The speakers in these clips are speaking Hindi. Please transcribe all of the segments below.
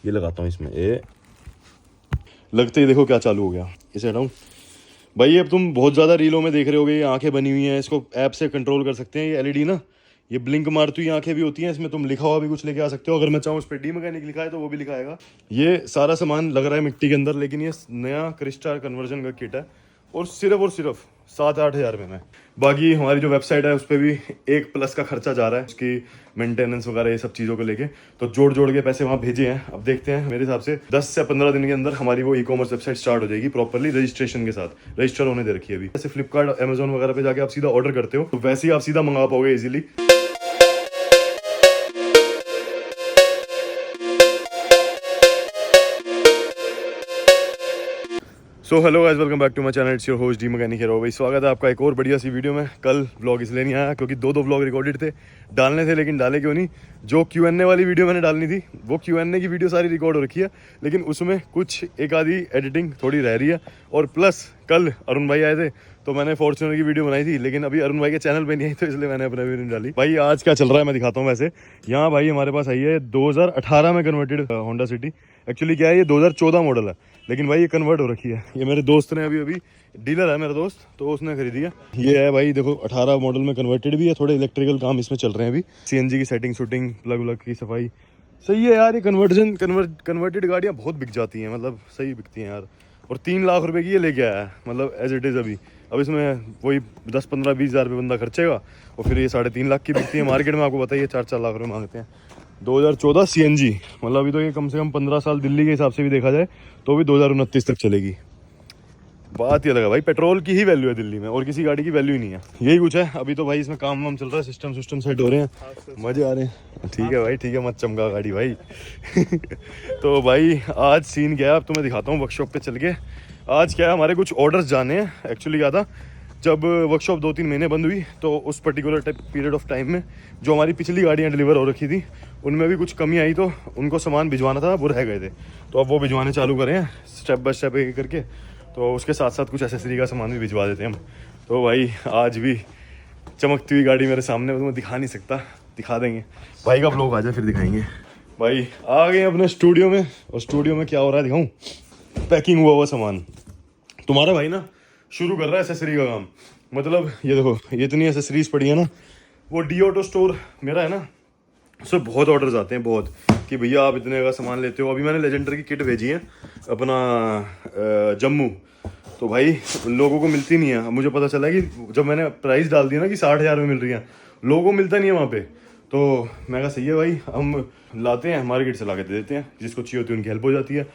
ये लगाता हूँ इसमें, ये लगते ही देखो क्या चालू हो गया। इसे हटाऊँ भाई। अब तुम बहुत ज़्यादा रीलों में देख रहे होगे, ये आंखें बनी हुई हैं, इसको ऐप से कंट्रोल कर सकते हैं। ये एलईडी ना, ये ब्लिंक मारती हुई आंखें भी होती हैं, इसमें तुम लिखा हुआ भी कुछ लेके आ सकते हो। अगर मैं चाहूँ उस पर डी मैकेनिक लिखा है तो वो भी लिखाएगा। ये सारा सामान लग रहा है मिट्टी के अंदर, लेकिन ये नया क्रिस्टा कन्वर्जन का किट है और सिर्फ 7-8 हज़ार में। बाकी हमारी जो वेबसाइट है उस पर भी 1+ का खर्चा जा रहा है, उसकी मेंटेनेंस वगैरह ये सब चीज़ों को लेके, तो जोड़ के पैसे वहाँ भेजे हैं। अब देखते हैं, मेरे हिसाब से 10 से 15 दिन के अंदर हमारी वो ई-कॉमर्स वेबसाइट स्टार्ट हो जाएगी प्रॉपरली, रजिस्ट्रेशन के साथ। रजिस्टर होने दे रखी है अभी। जैसे फ्लिपकार्ट, अमेजोन वगैरह पे जाके आप सीधा ऑर्डर करते हो तो वैसे ही आप सीधा मंगा पाओगे easily. So hello guys, welcome back to my channel. It's your host D mechanic here. भाई स्वागत है आपका एक और बढ़िया सी वीडियो में। कल व्लॉग इसलिए नहीं आया क्योंकि दो व्लॉग रिकॉर्डेड थे, डालने थे, लेकिन डाले क्यों नहीं। जो Q&A वाली वीडियो मैंने डालनी थी वो Q&A की वीडियो सारी रिकॉर्ड हो रखी है, लेकिन उसमें कुछ एक आधी एडिटिंग थोड़ी रह रही है। और प्लस कल अरुण भाई आए थे तो मैंने फॉर्च्यूनर की वीडियो बनाई थी, लेकिन अभी अरुण भाई के चैनल पे नहीं आई, तो इसलिए मैंने अपने वीडियो नहीं डाली। भाई आज क्या चल रहा है मैं दिखाता हूँ। वैसे यहाँ भाई हमारे पास आई है 2018 में कन्वर्टेड होंडा सिटी। एक्चुअली क्या है, ये 2014 मॉडल है, लेकिन भाई ये कन्वर्ट हो रखी है। ये मेरे दोस्त ने अभी डीलर है मेरा दोस्त, तो उसने खरीदी है। ये है भाई, देखो 18 मॉडल में कन्वर्टेड भी है, थोड़े इलेक्ट्रिकल काम इसमें चल रहे हैं अभी, सीएनजी की सेटिंग शूटिंग, प्लग व्लग की सफाई। सही है यार, ये कन्वर्टेड गाड़ियाँ बहुत बिक जाती हैं, मतलब सही बिकती हैं यार। और 3 लाख रुपए की ये लेके आया है, मतलब एज इट इज़ अभी। अब इसमें वही 10-15-20 हज़ार रुपये बंदा खर्चेगा और फिर ये 3.5 लाख की बिकती है मार्केट में। आपको बताइए 4-4 लाख रुपये मांगते हैं। 2014 CNG, मतलब अभी तो ये कम से कम 15 साल दिल्ली के हिसाब से भी देखा जाए तो भी 2029 तक चलेगी। बात ये लगा भाई, पेट्रोल की ही वैल्यू है दिल्ली में, और किसी गाड़ी की वैल्यू ही नहीं है। यही कुछ है अभी तो भाई। इसमें काम वाम चल रहा है, सिस्टम सेट हो रहे हैं, मजे आ रहे हैं। ठीक है भाई, ठीक है, मत चमका गाड़ी भाई। तो भाई आज सीन क्या है, अब तो मैं दिखाता हूँ वर्कशॉप पे चल के। आज क्या है, हमारे कुछ ऑर्डर्स जाने हैं। एक्चुअली क्या था, जब वर्कशॉप 2-3 महीने बंद हुई तो उस पर्टिकुलर पीरियड ऑफ टाइम में जो हमारी पिछली गाड़ियाँ डिलीवर हो रखी थी उनमें भी कुछ कमी आई, तो उनको सामान भिजवाना था, वो रह गए थे। तो अब वो भिजवाने चालू करें स्टेप बाय स्टेप एक करके। तो उसके साथ साथ कुछ एसेसरी का सामान भी भिजवा देते हैं हम। तो भाई आज भी चमकती हुई गाड़ी मेरे सामने, तो मैं दिखा नहीं सकता, दिखा देंगे भाई का ब्लॉग आ जाए फिर दिखाएंगे। भाई आ गए अपने स्टूडियो में, और स्टूडियो में क्या हो रहा है दिखाऊं। पैकिंग हुआ सामान तुम्हारा भाई ना शुरू कर रहा है एसेसरी का काम। मतलब ये देखो, ये इतनी एसेसरीज पड़ी है ना। वो डी ऑटो स्टोर मेरा है ना, उससे बहुत ऑर्डर्स आते हैं, बहुत, कि भैया आप इतने का सामान लेते हो। अभी मैंने लेजेंडर की किट भेजी है अपना जम्मू, तो भाई लोगों को मिलती नहीं है। मुझे पता चला कि जब मैंने प्राइस डाल दिया ना कि 60,000 में मिल रही है, लोगों को मिलता नहीं है वहाँ पे। तो मैं कहा सही है भाई, हम लाते हैं, मार्केट से ला के दे देते हैं, जिसको चाहिए होती है उनकी हेल्प हो जाती है।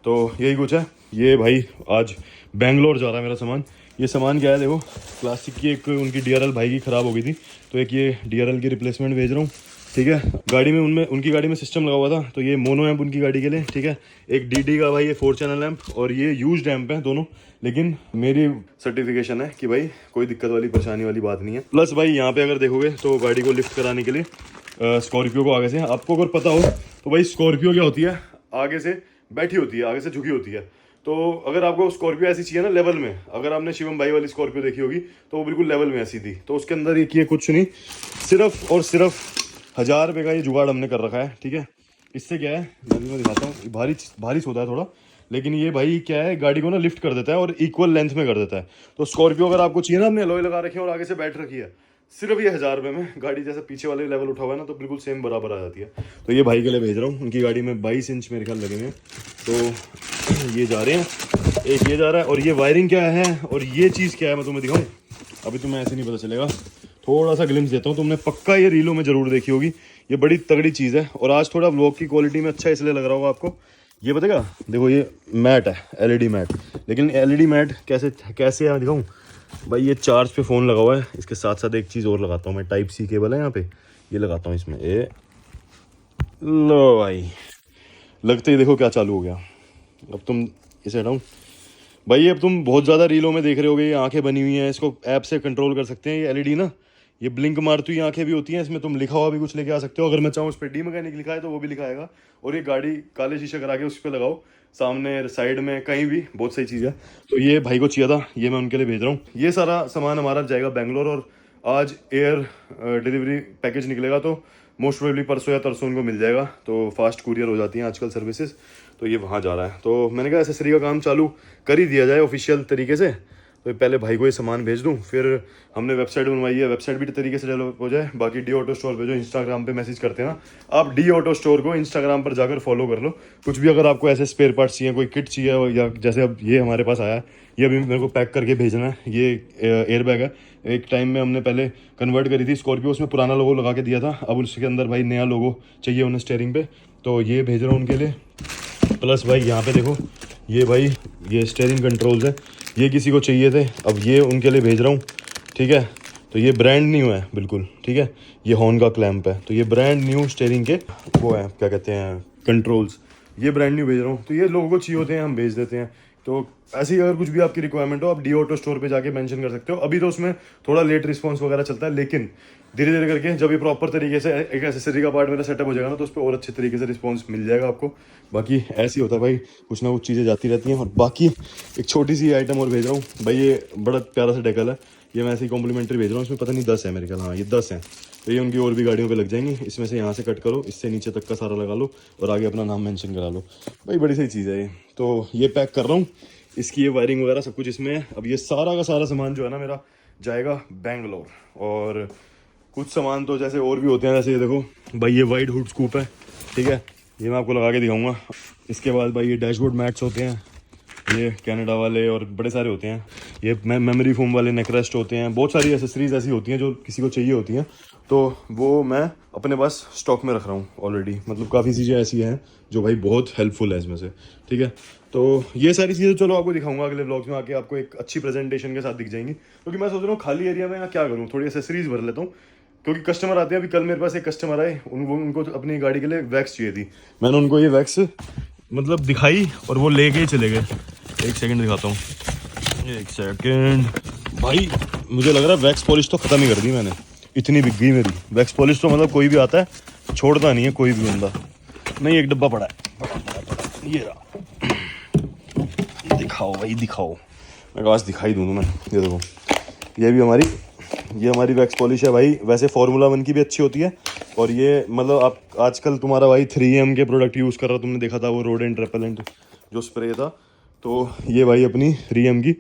तो यही कुछ है। ये भाई आज बेंगलोर जा रहा है मेरा सामान। ये सामान क्या है देखो, प्लास्टिक की एक उनकी DRL भाई की ख़राब हो गई थी, तो एक ये DRL की रिप्लेसमेंट भेज रहा हूँ। ठीक है, गाड़ी में उनकी गाड़ी में सिस्टम लगा हुआ था, तो ये मोनो एम्प उनकी गाड़ी के लिए। ठीक है, एक DD का भाई ये 4 चैनल एम्प, और ये यूज्ड एम्प है दोनों, लेकिन मेरी सर्टिफिकेशन है कि भाई कोई दिक्कत वाली परेशानी वाली बात नहीं है। प्लस भाई यहाँ पे अगर देखोगे तो गाड़ी को लिफ्ट कराने के लिए स्कॉर्पियो को आगे से, आपको अगर पता हो तो भाई स्कॉर्पियो क्या होती है, आगे से बैठी होती है, आगे से झुकी होती है। तो अगर आपको स्कॉर्पियो ऐसी चाहिए ना लेवल में, अगर आपने शिवम भाई वाली स्कॉर्पियो देखी होगी तो वो बिल्कुल लेवल में ऐसी थी। तो उसके अंदर ये किए कुछ नहीं, सिर्फ और सिर्फ 1,000 रुपये का ये जुगाड़ हमने कर रखा है। ठीक है, इससे क्या है मैं दिखाता हूँ। भारी होता है थोड़ा, लेकिन ये भाई क्या है, गाड़ी को ना लिफ्ट कर देता है और इक्वल लेंथ में कर देता है। तो स्कॉर्पियो अगर आपको चाहिए ना, हमने अलॉय लगा रखे हैं और आगे से बैठ रखी है, सिर्फ ये 1,000 रुपये में गाड़ी जैसे पीछे वाले लेवल उठा हुआ है ना, तो बिल्कुल सेम बराबर आ जाती है। तो ये भाई के लिए भेज रहा हूँ। उनकी गाड़ी में 22 इंच मेरे ख्याल लगे हुए हैं, तो ये जा रहे हैं। एक ये जा रहा है, और ये वायरिंग क्या है और ये चीज़ क्या है मैं तुम्हें दिखाऊँ। अभी तुम्हें ऐसे नहीं पता चलेगा, थोड़ा सा ग्लिम्स देता हूँ। तुमने पक्का ये रीलों में जरूर देखी होगी, ये बड़ी तगड़ी चीज़ है। और आज थोड़ा व्लॉग की क्वालिटी में अच्छा इसलिए लग रहा होगा आपको। ये बताएगा, देखो ये मैट है, LED मैट। लेकिन LED मैट कैसे है दिखाऊँ भाई। ये चार्ज पे फ़ोन लगा हुआ है, इसके साथ साथ एक चीज़ और लगाता हूँ मैं, टाइप C केबल है यहाँ पे, ये लगाता हूँ इसमें। ये लो भाई, लगते ही देखो क्या चालू हो गया। अब तुम इसे हटाऊँ भाई। अब तुम बहुत ज़्यादा रीलों में देख रहे होगे, ये आंखें बनी हुई हैं, इसको ऐप से कंट्रोल कर सकते हैं। ये LED ना, ये ब्लिंक मारती हुई आंखें भी होती हैं, इसमें तुम लिखा हुआ भी कुछ लेके आ सकते हो। अगर मैं चाहूँ उस पर डी मैकेनिक लिखा है तो वो भी लिखाएगा। और ये गाड़ी काले शीशे करा के उस पर लगाओ, सामने साइड में कहीं भी, बहुत सही चीज़ है। तो ये भाई को चाहिए था, ये मैं उनके लिए भेज रहा हूँ। ये सारा सामान हमारा जाएगा बेंगलोर, और आज एयर डिलीवरी पैकेज निकलेगा, तो मोस्ट प्रोबेबली परसों या तरसों उनको मिल जाएगा। तो फास्ट कुरियर हो जाती हैं आजकल सर्विसेज, तो ये वहाँ जा रहा है। तो मैंने कहा एसेसरी का काम चालू कर ही दिया जाए ऑफिशियल तरीके से। तो पहले भाई को ये सामान भेज दूँ, फिर हमने वेबसाइट बनवाई है, वेबसाइट भी तरीके से डेवलप हो जाए। बाकी डी ऑटो स्टोर पे जो इंस्टाग्राम पे मैसेज करते हैं ना, आप डी ऑटो स्टोर को इंस्टाग्राम पर जाकर फॉलो कर लो। कुछ भी अगर आपको ऐसे स्पेयर पार्ट्स चाहिए, कोई किट चाहिए, या जैसे अब ये हमारे पास आया है, ये अभी मेरे को पैक करके भेजना है। ये एयर बैग है, एक टाइम में हमने पहले कन्वर्ट करी थी स्कॉर्पियो, उसमें पुराना लोगो लगा के दिया था, अब उसके अंदर भाई नया लोगो चाहिए उन्हें स्टेयरिंग पे, तो ये भेज रहा हूँ उनके लिए। प्लस भाई यहाँ पे देखो, ये भाई ये स्टेयरिंग कंट्रोल्स है, ये किसी को चाहिए थे, अब ये उनके लिए भेज रहा हूँ। ठीक है, तो ये ब्रांड न्यू है बिल्कुल। ठीक है, ये हॉर्न का क्लैंप है, तो ये ब्रांड न्यू स्टेयरिंग के वो है, क्या कहते हैं, कंट्रोल्स, ये ब्रांड न्यू भेज रहा हूँ। तो ये लोगों को चाहिए होते हैं, हम भेज देते हैं। तो ऐसे ही अगर कुछ भी आपकी रिक्वायरमेंट हो, आप डी ऑटो स्टोर पे जाके मेंशन कर सकते हो। अभी तो उसमें थोड़ा लेट रिस्पांस वगैरह चलता है, लेकिन धीरे धीरे करके जब ये प्रॉपर तरीके से एक एसेसरी का पार्ट मेरा सेटअप हो जाएगा ना, तो उस पर और अच्छे तरीके से रिस्पांस मिल जाएगा आपको। बाकी ऐसे ही होता है भाई, कुछ ना कुछ चीज़ें जाती रहती हैं। और बाकी एक छोटी सी आइटम और भेज रहा हूँ भाई, ये बड़ा प्यारा सा डेकल है, ये मैं ऐसे ही कॉम्प्लीमेंट्री भेज रहा हूँ। इसमें पता नहीं 10 है मेरे ख्याल, हाँ ये 10 है। तो ये उनकी और भी गाड़ियों पे लग जाएंगी। इसमें से यहाँ से कट करो, इससे नीचे तक का सारा लगा लो और आगे अपना नाम मेंशन करा लो भाई, बड़ी सही चीज़ है ये। तो ये पैक कर रहा हूँ, इसकी ये वायरिंग वगैरह सब कुछ इसमें है। अब ये सारा का सारा सामान जो है ना मेरा जाएगा बेंगलोर। और कुछ सामान तो जैसे और भी होते हैं, जैसे ये देखो भाई, ये वाइड हुड स्कूप है। ठीक है, ये मैं आपको लगा के दिखाऊंगा। इसके बाद भाई ये डैशबोर्ड मैट्स होते हैं, ये कनाडा वाले, और बड़े सारे होते हैं। ये मेमोरी फोम वाले नेक रेस्ट होते हैं। बहुत सारी एसेसरीज ऐसी होती हैं जो किसी को चाहिए होती हैं, तो वो मैं अपने पास स्टॉक में रख रहा हूँ ऑलरेडी। मतलब काफ़ी चीज़ें ऐसी हैं जो भाई बहुत हेल्पफुल है इसमें से। ठीक है, तो ये सारी चीज़ें चलो आपको दिखाऊंगा अगले ब्लॉग्स में आके, आपको एक अच्छी प्रेजेंटेशन के साथ दिख जाएंगी। क्योंकि मैं सोच रहा हूँ खाली एरिया में क्या करूँ, थोड़ी एसेसरीज भर लेता हूँ, क्योंकि कस्टमर आते हैं। अभी कल मेरे पास एक कस्टमर आए, उनको अपनी गाड़ी के लिए वैक्स चाहिए थी। मैंने उनको ये वैक्स मतलब दिखाई और वो लेके ही चले गए। एक सेकंड दिखाता हूँ, एक सेकंड भाई, मुझे लग रहा है वैक्स पॉलिश तो ख़त्म ही कर दी मैंने, इतनी बिक गई मेरी वैक्स पॉलिश। तो मतलब कोई भी आता है छोड़ता नहीं है, कोई भी बंदा नहीं। एक डब्बा पड़ा है, ये रहा, दिखाओ भाई दिखाओ, मैं आज दिखाई दूँ मैं। ये देखो, ये हमारी वैक्स पॉलिश है भाई। वैसे फार्मूला 1 की भी अच्छी होती है, और ये मतलब आप आजकल तुम्हारा भाई 3M के प्रोडक्ट यूज़ कर रहा, तुमने देखा था वो रोडेंट रेपेलेंट जो स्प्रे था, तो ये भाई अपनी 3M की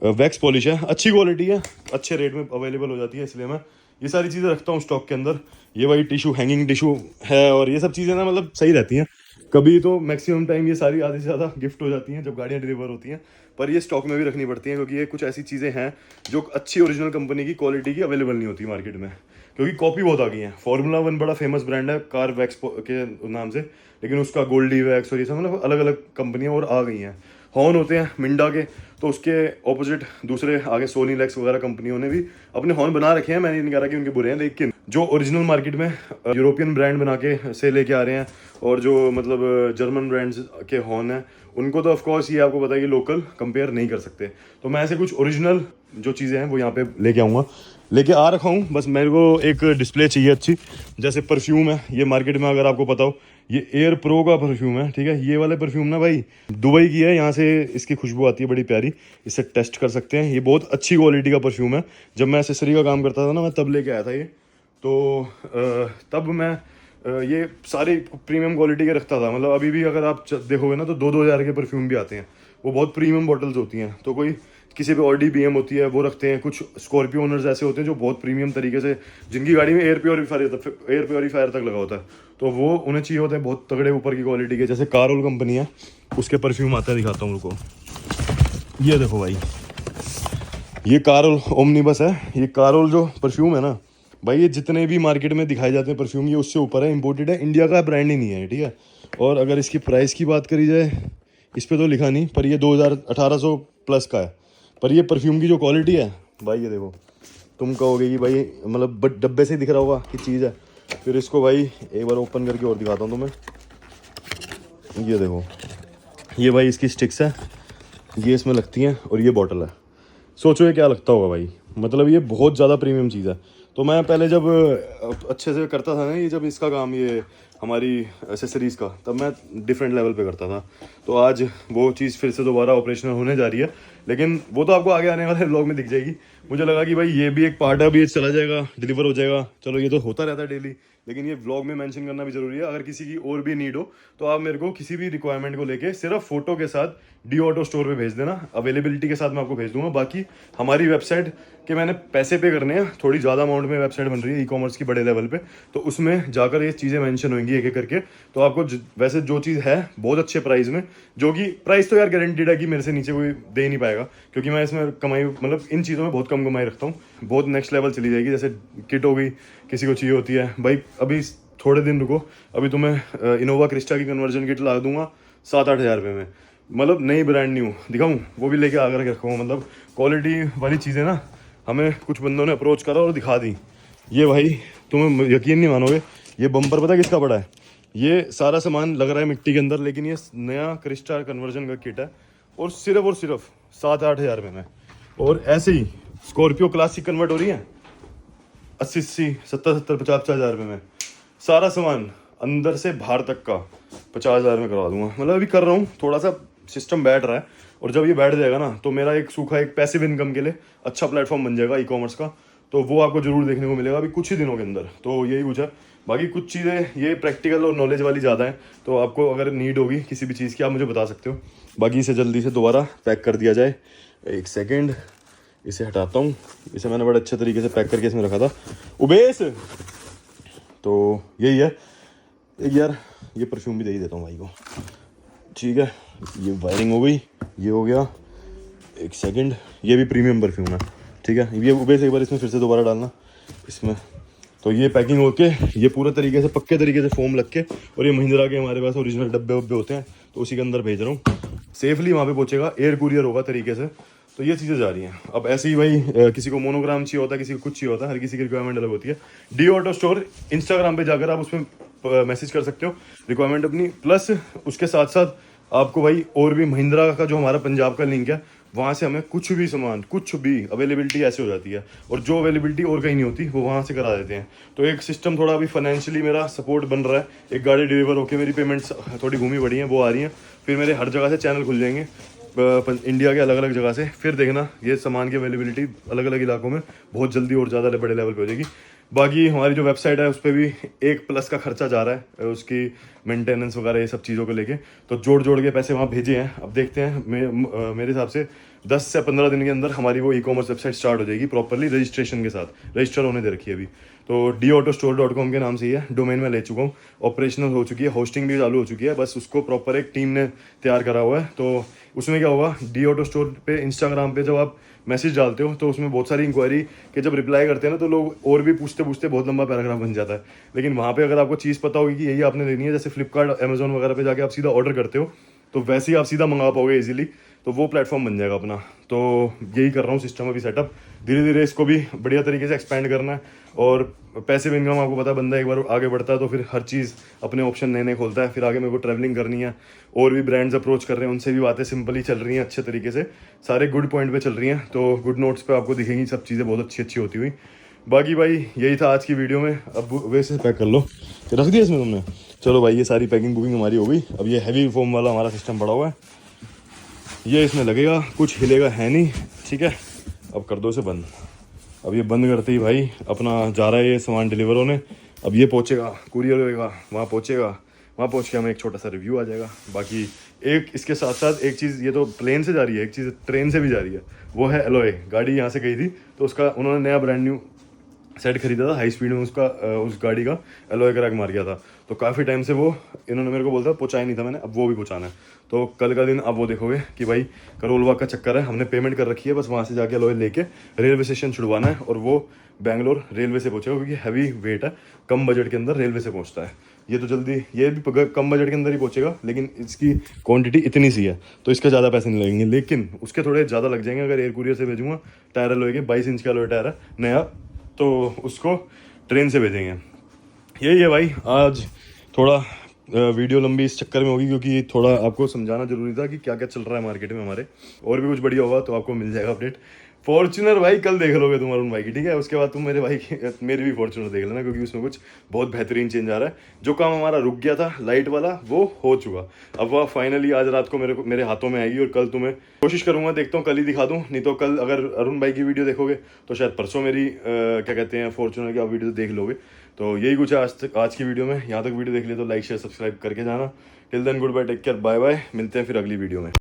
वैक्स पॉलिश है। अच्छी क्वालिटी है, अच्छे रेट में अवेलेबल हो जाती है, इसलिए मैं ये सारी चीज़ें रखता हूँ स्टॉक के अंदर। ये भाई टिशू, हैंगिंग टिशू है, और ये सब चीज़ें ना मतलब सही रहती हैं। कभी तो मैक्सिमम टाइम ये सारी आधे से ज़्यादा गिफ्ट हो जाती हैं जब गाड़ियाँ डिलीवर होती हैं, पर ये स्टॉक में भी रखनी पड़ती हैं, क्योंकि ये कुछ ऐसी चीज़ें हैं जो अच्छी ओरिजिनल कंपनी की क्वालिटी की अवेलेबल नहीं होती मार्केट में, क्योंकि कॉपी बहुत आ गई हैं। फार्मूला 1 बड़ा फेमस ब्रांड है कार वैक्स के नाम से, लेकिन उसका गोल्डी वैक्स और ये सब मतलब अलग अलग कंपनियां और आ गई हैं। हॉर्न होते हैं मिंडा के, तो उसके ऑपोजिट दूसरे आगे सोनी लेक्स वगैरह कंपनियों ने भी अपने हॉर्न बना रखे हैं। मैंने नहीं कह रहा कि उनके बुरे हैं, लेकिन जो ओरिजिनल मार्केट में यूरोपियन ब्रांड बना के से लेके आ रहे हैं, और जो मतलब जर्मन ब्रांड्स के हॉर्न हैं, उनको तो ऑफकोर्स ये आपको पता है कि लोकल कंपेयर नहीं कर सकते। तो मैं ऐसे कुछ ओरिजिनल जो चीज़ें हैं वो यहाँ पे लेके आऊँगा, लेके आ रखा हूँ। बस मेरे को एक डिस्प्ले चाहिए अच्छी। जैसे परफ्यूम है, ये मार्केट में अगर आपको पता हो, ये एयर प्रो का परफ्यूम है। ठीक है, ये वाले परफ्यूम ना भाई दुबई की है, यहाँ से इसकी खुशबू आती है बड़ी प्यारी, इसे टेस्ट कर सकते हैं। ये बहुत अच्छी क्वालिटी का परफ्यूम है। जब मैं एसेसरी का काम करता था ना, मैं तब लेके आया था ये। तो तब मैं ये सारे प्रीमियम क्वालिटी के रखता था। मतलब अभी भी अगर आप देखोगे ना, तो 2-2 हज़ार के परफ्यूम भी आते हैं, वो बहुत प्रीमियम बॉटल्स होती हैं। तो कोई किसी पे ऑडी BM होती है वो रखते हैं, कुछ स्कॉर्पियो ओनर्स ऐसे होते हैं जो बहुत प्रीमियम तरीके से, जिनकी गाड़ी में एयर प्योरीफायर तक लगा होता है, तो वो उन्हें चाहिए होते हैं बहुत तगड़े ऊपर की क्वालिटी के। जैसे कारल कंपनी है, उसके परफ्यूम आता है, दिखाता हूँ उनको। ये देखो भाई, ये कारल ओमनीबस है। ये कारल जो परफ्यूम है ना भाई, ये जितने भी मार्केट में दिखाए जाते हैं परफ्यूम, ये उससे ऊपर है, इंपोर्टेड है, इंडिया का ब्रांड ही नहीं है। ठीक है, और अगर इसकी प्राइस की बात करी जाए, इस पर तो लिखा नहीं, पर ये 1800 प्लस का है। पर ये परफ्यूम की जो क्वालिटी है भाई, ये देखो, तुम कहोगे कि भाई मतलब डब्बे से दिख रहा होगा कि चीज़ है। फिर इसको भाई एक बार ओपन करके और दिखाता हूँ तुम्हें। ये देखो, ये भाई इसकी स्टिक्स है, ये इसमें लगती हैं, और ये बॉटल है। सोचो ये क्या लगता होगा भाई, मतलब ये बहुत ज़्यादा प्रीमियम चीज़ है। तो मैं पहले जब अच्छे से करता था ना, ये जब इसका काम, ये हमारी एसेसरीज़ का, तब मैं डिफरेंट लेवल पे करता था। तो आज वो चीज़ फिर से दोबारा ऑपरेशनल होने जा रही है, लेकिन वो तो आपको आगे आने वाले व्लॉग में दिख जाएगी। मुझे लगा कि भाई ये भी एक पार्ट है, अभी ये चला जाएगा, डिलीवर हो जाएगा। चलो, ये तो होता रहता है डेली, लेकिन ये व्लॉग में मेंशन करना भी जरूरी है। अगर किसी की और भी नीड हो तो आप मेरे को किसी भी रिक्वायरमेंट को लेके सिर्फ फोटो के साथ डी ऑटो स्टोर पे भेज देना, अवेलेबिलिटी के साथ मैं आपको भेज दूंगा। बाकी हमारी वेबसाइट के मैंने पैसे पे करने हैं, थोड़ी ज़्यादा अमाउंट में वेबसाइट बन रही है ई कॉमर्स की बड़े लेवल पे, तो उसमें जाकर ये चीज़ें मेंशन होंगी एक एक करके। तो आपको वैसे जो चीज़ है बहुत अच्छे प्राइस में, जो कि प्राइस तो यार गारंटीड है कि मेरे से नीचे कोई दे ही नहीं पाएगा, क्योंकि मैं इसमें कमाई मतलब इन चीज़ों में बहुत कम कमाई रखता हूँ। बहुत नेक्स्ट लेवल चली जाएगी, जैसे किट हो गई, किसी को चाहिए होती है भाई, अभी थोड़े दिन रुको, अभी तुम्हें इनोवा क्रिस्टा की कन्वर्जन किट ला दूंगा 7-8 हज़ार रुपये में, मतलब नई ब्रांड न्यू दिखाऊँ, वो भी लेके आकर के रखूँगा। मतलब क्वालिटी वाली चीज़ें ना हमें कुछ बंदों ने अप्रोच करा और दिखा दी। ये भाई तुम्हें यकीन नहीं मानोगे, ये बम्पर पता किसका पड़ा है? ये सारा सामान लग रहा है मिट्टी के अंदर, लेकिन ये नया क्रिस्टा कन्वर्जन का किट है और सिर्फ 7-8 हज़ार रुपये में। और ऐसे ही स्कॉर्पियो क्लासिक कन्वर्ट हो रही है 80-80, 70-70, 50-50 हज़ार रुपये में। सारा सामान अंदर से बाहर तक का 50 हज़ार में करवा दूंगा। मतलब अभी कर रहा हूँ, थोड़ा सा सिस्टम बैठ रहा है, और जब ये बैठ जाएगा ना तो मेरा एक सूखा एक पैसिव इनकम के लिए अच्छा प्लेटफॉर्म बन जाएगा ई कॉमर्स का। तो वो आपको जरूर देखने को मिलेगा अभी कुछ ही दिनों के अंदर। तो यही कुछ है, बाकी कुछ चीज़ें ये प्रैक्टिकल और नॉलेज वाली ज़्यादा है, तो आपको अगर नीड होगी किसी भी चीज़ की आप मुझे बता सकते हो। बाकी इसे जल्दी से दोबारा पैक कर दिया जाए। एक सेकेंड, इसे हटाता हूँ। इसे मैंने बड़े अच्छे तरीके से पैक करके इसमें रखा था उबेस। तो यही है। एक यार ये परफ्यूम भी दे ही देता हूँ भाई को, ठीक है। ये वायरिंग हो गई, ये हो गया। एक सेकंड, ये भी प्रीमियम परफ्यूम है, ठीक है। ये उबे से एक बार इसमें फिर से दोबारा डालना इसमें। तो ये पैकिंग होके ये पूरा तरीके से पक्के तरीके से फोम लग के, और ये महिंद्रा के हमारे पास ओरिजिनल डब्बे वब्बे होते हैं, तो उसी के अंदर भेज रहा हूँ। सेफली वहाँ पे पहुँचेगा, एयर कुरियर होगा तरीके से। तो ये चीज़ें जा रही हैं। अब ऐसे ही भाई किसी को मोनोग्राम चाहिए होता है, किसी को कुछ चाहिए होता है, हर किसी की रिक्वायरमेंट अलग होती है। डी ऑटो स्टोर इंस्टाग्राम पे जाकर आप उसमें मैसेज कर सकते हो रिक्वायरमेंट अपनी। प्लस उसके साथ साथ आपको भाई और भी महिंद्रा का जो हमारा पंजाब का लिंक है, वहाँ से हमें कुछ भी सामान कुछ भी अवेलेबिलिटी ऐसे हो जाती है, और जो अवेलेबिलिटी और कहीं नहीं होती वो वहाँ से करा देते हैं। तो एक सिस्टम थोड़ा अभी फाइनेंशियली मेरा सपोर्ट बन रहा है। एक गाड़ी डिलीवर होकर मेरी पेमेंट्स थोड़ी घूमी पड़ी हैं, वो आ रही हैं। फिर मेरे हर जगह से चैनल खुल जाएंगे इंडिया के अलग अलग जगह से। फिर देखना ये सामान की अवेलेबिलिटी अलग अलग इलाकों में बहुत जल्दी और ज़्यादा बड़े लेवल पे हो जाएगी। बाकी हमारी जो वेबसाइट है उस पर भी 1+ का खर्चा जा रहा है, उसकी मेंटेनेंस वगैरह ये सब चीज़ों को लेके। तो जोड़ जोड़ के पैसे वहाँ भेजे हैं। अब देखते हैं, मेरे हिसाब से 10 से 15 दिन के अंदर हमारी वो ई कॉमर्स वेबसाइट स्टार्ट हो जाएगी प्रॉपरली रजिस्ट्रेशन के साथ। रजिस्टर होने दे रखी है अभी तो DAutoStore.com के नाम से ही है। डोमेन में ले चुका हूँ, ऑपरेशनल हो चुकी है, होस्टिंग भी चालू हो चुकी है। बस उसको प्रॉपर एक टीम ने तैयार करा हुआ है। तो उसमें क्या होगा, DAutoStore पे इंस्टाग्राम पे जब आप मैसेज डालते हो तो उसमें बहुत सारी इंक्वायरी के जब रिप्लाई करते हैं ना, तो लोग और भी पूछते पूछते बहुत लंबा पैराग्राफ बन जाता है। लेकिन वहाँ पे अगर आपको चीज़ पता होगी कि यही आपने लेनी है, जैसे फ्लिपकार्ट अमेजोन वगैरह पे जाके आप सीधा ऑर्डर करते हो, तो वैसे ही आप सीधा मंगा पाओगे इजीली। तो वो प्लेटफॉर्म बन जाएगा अपना। तो यही कर रहा हूँ सिस्टम अभी सेटअप। धीरे धीरे इसको भी बढ़िया तरीके से एक्सपेंड करना है। और पैसिव इनकम आपको पता है, बंदा एक बार आगे बढ़ता है तो फिर हर चीज़ अपने ऑप्शन नए नए खोलता है। फिर आगे मेरे को ट्रैवलिंग करनी है, और भी ब्रांड्स अप्रोच कर रहे हैं, उनसे भी बातें सिंपली चल रही हैं अच्छे तरीके से, सारे गुड पॉइंट पे चल रही हैं। तो गुड नोट्स पे आपको दिखेंगी सब चीज़ें बहुत अच्छी अच्छी होती हुई। बाकी भाई यही था आज की वीडियो में। अब वैसे पैक कर लो, रख दिया इसमें तुमने। चलो भाई ये सारी पैकिंग बुकिंग हमारी हो गई। अब ये हैवी फोम वाला हमारा सिस्टम पड़ा हुआ है, ये इसमें लगेगा, कुछ हिलेगा है नहीं, ठीक है। अब कर दो इसे बंद। अब ये बंद करते ही भाई अपना जा रहा है ये सामान डिलीवर होने। अब ये पहुँचेगा, कुरियर होएगा, वहाँ पहुँचेगा, वहाँ पहुँच के हमें एक छोटा सा रिव्यू आ जाएगा। बाकी एक इसके साथ साथ एक चीज़, ये तो प्लेन से जा रही है, एक चीज़ ट्रेन से भी जा रही है, वो है एलॉय। गाड़ी यहाँ से गई थी तो उसका उन्होंने नया ब्रांड न्यू सेट खरीदा था हाई स्पीड में, उसका उस गाड़ी का एलॉय क्रैक मार गया था। तो काफ़ी टाइम से वो इन्होंने मेरे को बोलता पहुँचाया नहीं था मैंने, अब वो भी पहुँचाना है। तो कल का दिन आप वो देखोगे कि भाई करोल बाग का चक्कर है, हमने पेमेंट कर रखी है, बस वहाँ से जाके एलॉय लेके रेलवे स्टेशन छुड़वाना है, और वो बेंगलोर रेलवे से पहुँचेगा, क्योंकि हैवी वेट है, कम बजट के अंदर रेलवे से पहुँचता है। ये तो जल्दी, ये भी कम बजट के अंदर ही पहुँचेगा, लेकिन इसकी क्वांटिटी इतनी सी है तो इसके ज़्यादा पैसे नहीं लगेंगे, लेकिन उसके थोड़े ज़्यादा लग जाएंगे अगर एयर कुरियर से भेजूँगा। टायर एलॉय के 22 इंच का एलॉय टायर है नया, तो उसको ट्रेन से भेजेंगे। यही है भाई। आज थोड़ा वीडियो लंबी इस चक्कर में होगी, क्योंकि थोड़ा आपको समझाना जरूरी था कि क्या क्या चल रहा है मार्केट में हमारे। और भी कुछ बढ़िया होगा तो आपको मिल जाएगा अपडेट। फॉर्च्यूनर भाई कल देख लोगे तुम अरुण भाई की, ठीक है। उसके बाद तुम मेरे भाई की मेरी भी फॉर्च्यूनर देख लेना, क्योंकि उसमें कुछ बहुत बेहतरीन चेंज आ रहा है। जो काम हमारा रुक गया था लाइट वाला, वो हो चुका। अब वह फाइनली आज रात को मेरे हाथों में आएगी, और कल तुम्हें कोशिश करूंगा, देखता हूँ कल ही दिखा दूँ, नहीं तो कल अगर अरुण भाई की वीडियो देखोगे तो शायद परसों मेरी क्या कहते हैं फॉर्च्यूनर की आप वीडियो देख लोगे। तो यही कुछ है आज की वीडियो में। यहाँ तक वीडियो देख लिया तो लाइक शेयर सब्सक्राइब करके जाना। Till then good bye, take care, bye bye. मिलते हैं फिर अगली वीडियो में।